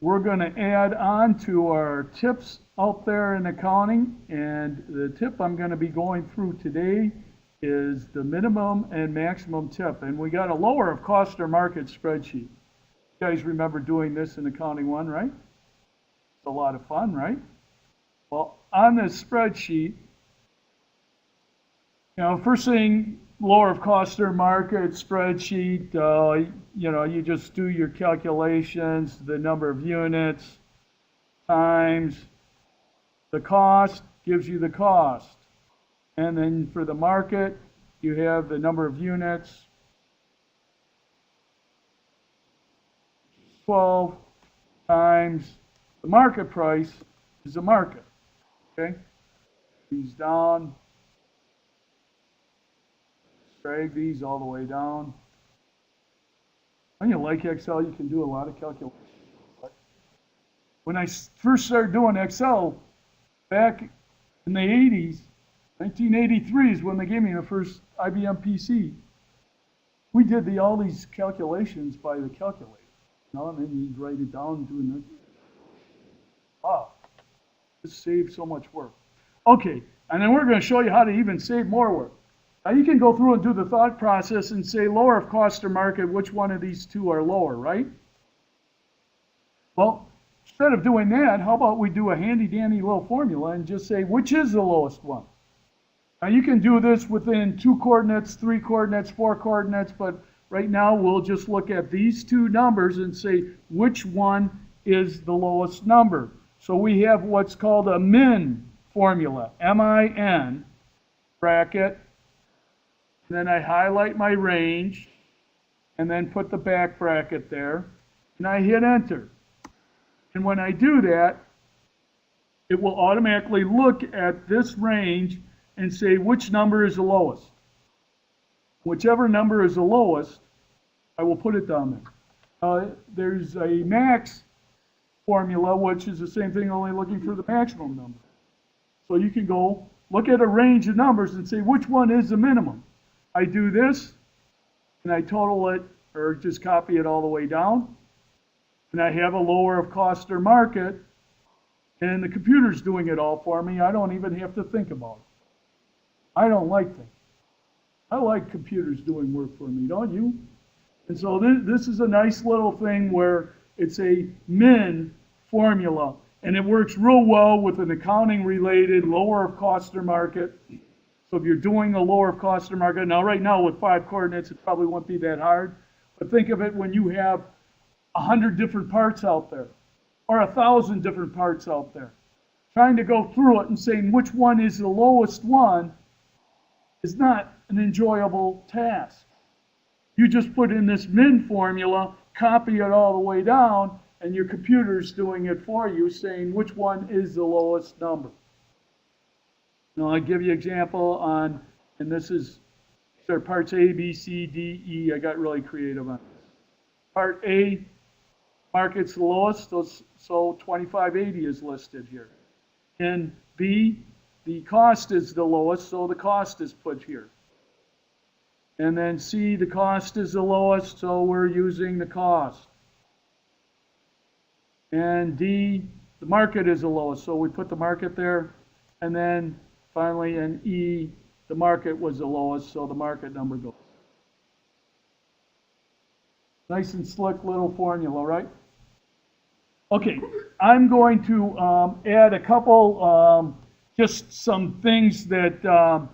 we're going to add on to our tips out there in accounting. And the tip I'm going to be going through today is the minimum and maximum tip. And we got a lower of cost or market spreadsheet. You guys remember doing this in Accounting 1, right? It's a lot of fun, right? Well, on this spreadsheet, first thing, lower of cost or market spreadsheet, you just do your calculations, the number of units times the cost gives you the cost. And then for the market, you have the number of units, 12 times the market price is the market. Okay? These down. Drag these all the way down. When you like Excel, you can do a lot of calculations. When I first started doing Excel back in the 80s, 1983 is when they gave me the first IBM PC. We did all these calculations by the calculator. And then you'd write it down doing it. Wow, this saved so much work. Okay, and then we're going to show you how to even save more work. Now you can go through and do the thought process and say lower of cost or market, which one of these two are lower, right? Well, instead of doing that, how about we do a handy dandy little formula and just say which is the lowest one? Now you can do this within 2 coordinates, 3 coordinates, 4 coordinates, but right now we'll just look at these two numbers and say which one is the lowest number. So we have what's called a min formula, M-I-N, bracket, then I highlight my range, and then put the back bracket there, and I hit enter. And when I do that, it will automatically look at this range and say which number is the lowest. Whichever number is the lowest, I will put it down there. There's a max formula, which is the same thing, only looking for the maximum number. So you can go look at a range of numbers and say which one is the minimum. I do this, and I total it, or just copy it all the way down, and I have a lower of cost or market, and the computer's doing it all for me. I don't even have to think about it. I don't like things. I like computers doing work for me, don't you? And so this is a nice little thing where it's a min formula, and it works real well with an accounting-related lower of cost or market. So if you're doing a lower of cost or market, now right now with 5 coordinates, it probably won't be that hard. But think of it when you have 100 different parts out there, or 1,000 different parts out there. Trying to go through it and saying which one is the lowest one is not an enjoyable task. You just put in this min formula, copy it all the way down, and your computer's doing it for you, saying which one is the lowest number. Now I'll give you an example on, and this is parts A, B, C, D, E. I got really creative on this. Part A, market's the lowest, so 2580 is listed here. In B, the cost is the lowest, so the cost is put here. And then C, the cost is the lowest, so we're using the cost. And D, the market is the lowest, so we put the market there. And then finally in E, the market was the lowest, so the market number goes. Nice and slick little formula, right? Okay, I'm going to add a couple, just some things that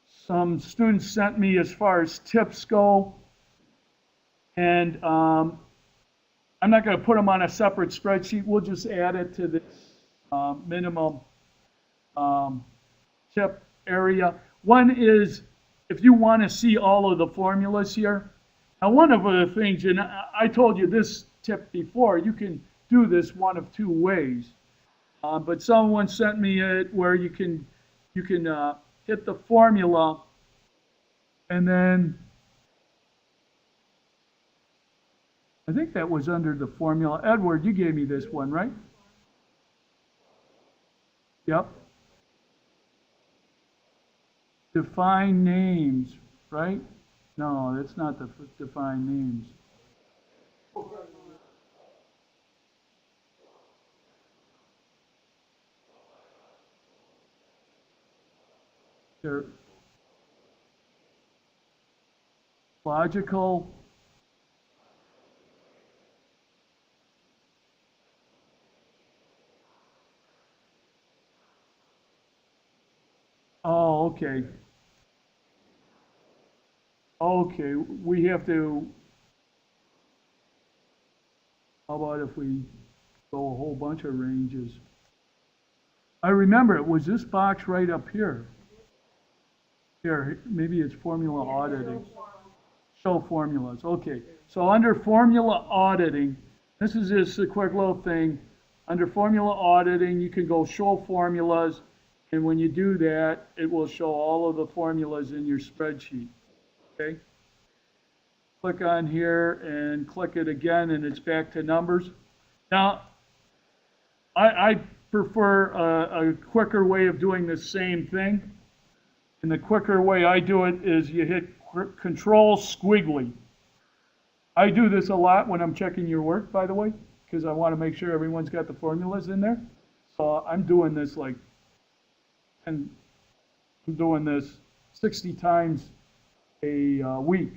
some students sent me as far as tips go. And I'm not going to put them on a separate spreadsheet. We'll just add it to this minimum tip area. One is if you want to see all of the formulas here. Now, one of the things, and I told you this tip before, you can do this one of 2 ways. But someone sent me it where you can hit the formula and then I think that was under the formula. Edward, you gave me this one, right? Yep. Define names, right? No, that's not the define names. They're logical. Oh, okay. Okay, we have to, how about if we go a whole bunch of ranges? I remember it was this box right up here. Here, maybe it's formula auditing. Show formulas. Okay, so under formula auditing, this is just a quick little thing. Under formula auditing, you can go show formulas, and when you do that, it will show all of the formulas in your spreadsheet. Okay? Click on here and click it again, and it's back to numbers. Now, I prefer a quicker way of doing the same thing. And the quicker way I do it is you hit Control Squiggly. I do this a lot when I'm checking your work, by the way, because I want to make sure everyone's got the formulas in there. So I'm doing this and I'm doing this 60 times a week.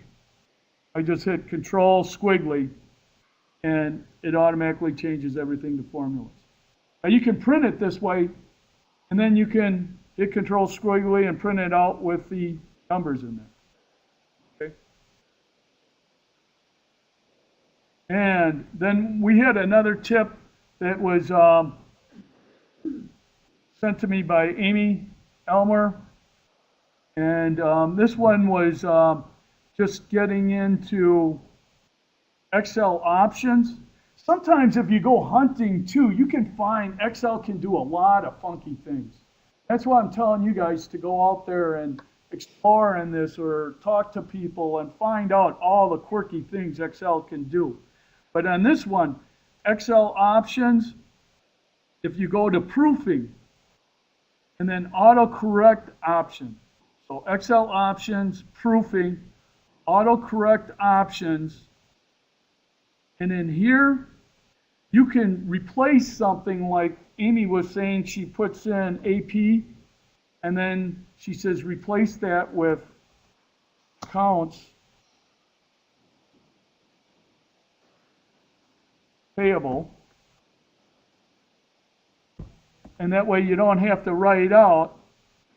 I just hit Control Squiggly, and it automatically changes everything to formulas. Now you can print it this way, and then you can hit Control Squiggly and print it out with the numbers in there. Okay. And then we had another tip that was sent to me by Amy Elmer, and this one was just getting into Excel options. Sometimes if you go hunting too, you can find Excel can do a lot of funky things. That's why I'm telling you guys to go out there and explore in this or talk to people and find out all the quirky things Excel can do. But on this one, Excel options, if you go to proofing and then autocorrect option. So Excel options, proofing, autocorrect options, and in here you can replace something like Amy was saying. She puts in AP and then she says replace that with accounts payable, and that way you don't have to write out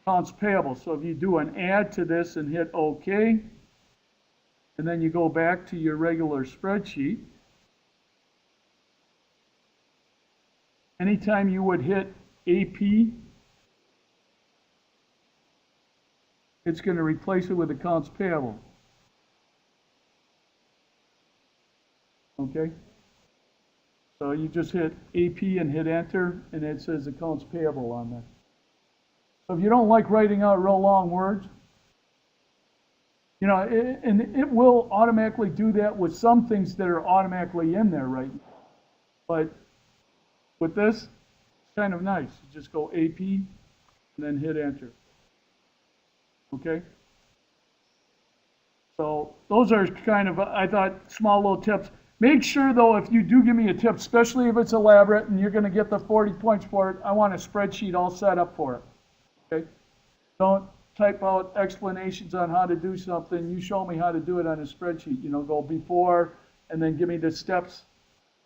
accounts payable. So if you do an add to this and hit OK, and then you go back to your regular spreadsheet, anytime you would hit AP, it's going to replace it with accounts payable. Okay? So you just hit AP and hit enter, and it says accounts payable on there. So if you don't like writing out real long words, you know, and it will automatically do that with some things that are automatically in there right now. But with this, it's kind of nice. You just go AP and then hit enter. Okay? So those are kind of, I thought, small little tips. Make sure, though, if you do give me a tip, especially if it's elaborate and you're going to get the 40 points for it, I want a spreadsheet all set up for it. Okay? Don't type out explanations on how to do something. You show me how to do it on a spreadsheet. You know, go before and then give me the steps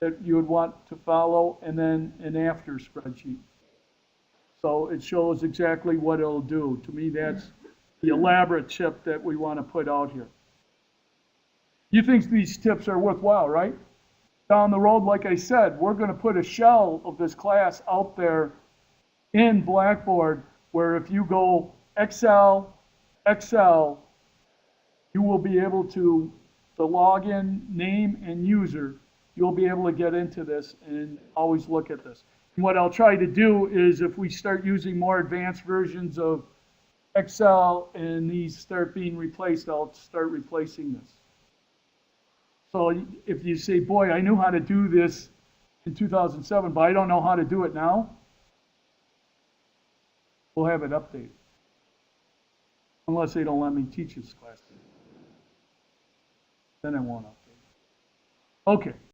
that you would want to follow, and then an after spreadsheet. So it shows exactly what it'll do. To me, that's the elaborate tip that we want to put out here. You think these tips are worthwhile, right? Down the road, like I said, we're going to put a shell of this class out there in Blackboard where if you go Excel, you will be able to, the login, name, and user, you'll be able to get into this and always look at this. And what I'll try to do is if we start using more advanced versions of Excel and these start being replaced, I'll start replacing this. So if you say, boy, I knew how to do this in 2007, but I don't know how to do it now, we'll have it updated. Unless they don't let me teach this class. Then I won't update it. Okay.